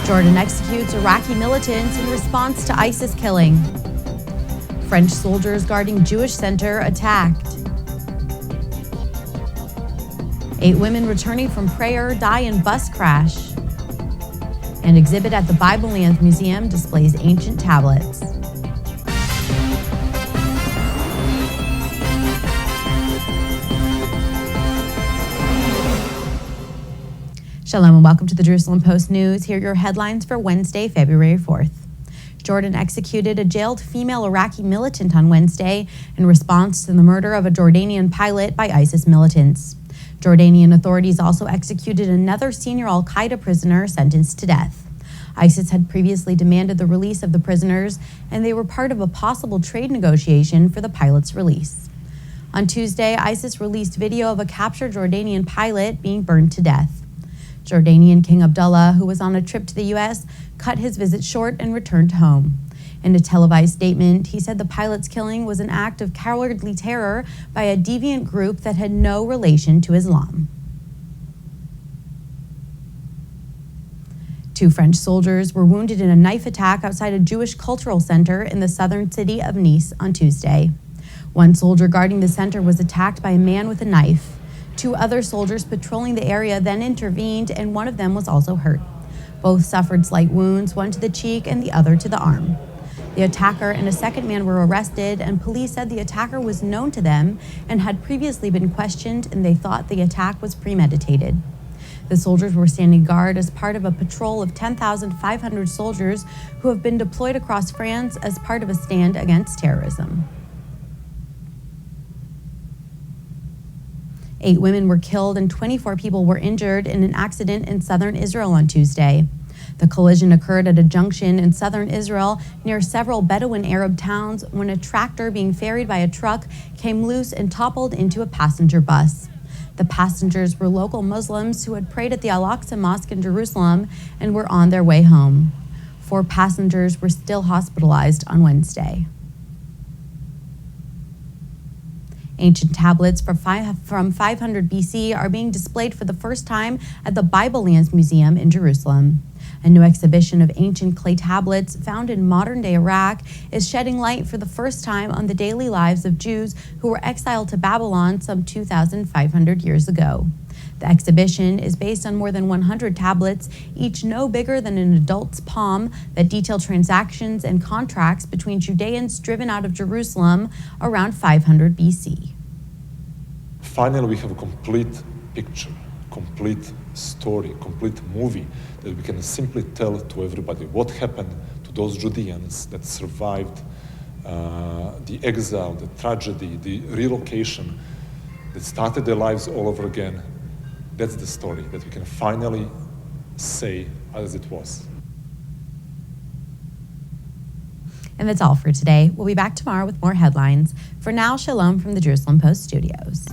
Jordan executes Iraqi militants in response to ISIS killing. French soldiers guarding Jewish center attacked. 8 women returning from prayer die in bus crash. An exhibit at the Bible Lands Museum displays ancient tablets. Shalom and welcome to the Jerusalem Post News. Here are your headlines for Wednesday, February 4th. Jordan executed a jailed female Iraqi militant on Wednesday in response to the murder of a Jordanian pilot by ISIS militants. Jordanian authorities also executed another senior al-Qaeda prisoner sentenced to death. ISIS had previously demanded the release of the prisoners, and they were part of a possible trade negotiation for the pilot's release. On Tuesday, ISIS released video of a captured Jordanian pilot being burned to death. Jordanian King Abdullah, who was on a trip to the U.S., cut his visit short and returned home. In a televised statement, he said the pilot's killing was an act of cowardly terror by a deviant group that had no relation to Islam. 2 French soldiers were wounded in a knife attack outside a Jewish cultural center in the southern city of Nice on Tuesday. One soldier guarding the center was attacked by a man with a knife. 2 other soldiers patrolling the area then intervened, and one of them was also hurt. Both suffered slight wounds, one to the cheek and the other to the arm. The attacker and a second man were arrested, and police said the attacker was known to them and had previously been questioned, and they thought the attack was premeditated. The soldiers were standing guard as part of a patrol of 10,500 soldiers who have been deployed across France as part of a stand against terrorism. 8 women were killed and 24 people were injured in an accident in southern Israel on Tuesday. The collision occurred at a junction in southern Israel near several Bedouin Arab towns when a tractor being ferried by a truck came loose and toppled into a passenger bus. The passengers were local Muslims who had prayed at the Al-Aqsa Mosque in Jerusalem and were on their way home. 4 passengers were still hospitalized on Wednesday. Ancient tablets from 500 BC are being displayed for the first time at the Bible Lands Museum in Jerusalem. A new exhibition of ancient clay tablets found in modern-day Iraq is shedding light for the first time on the daily lives of Jews who were exiled to Babylon some 2,500 years ago. The exhibition is based on more than 100 tablets, each no bigger than an adult's palm, that detail transactions and contracts between Judeans driven out of Jerusalem around 500 BC. Finally, we have a complete picture, complete story, complete movie that we can simply tell to everybody what happened to those Judeans that survived the exile, the tragedy, the relocation, that started their lives all over again. That's the story that we can finally say as it was. And that's all for today. We'll be back tomorrow with more headlines. For now, shalom from the Jerusalem Post studios.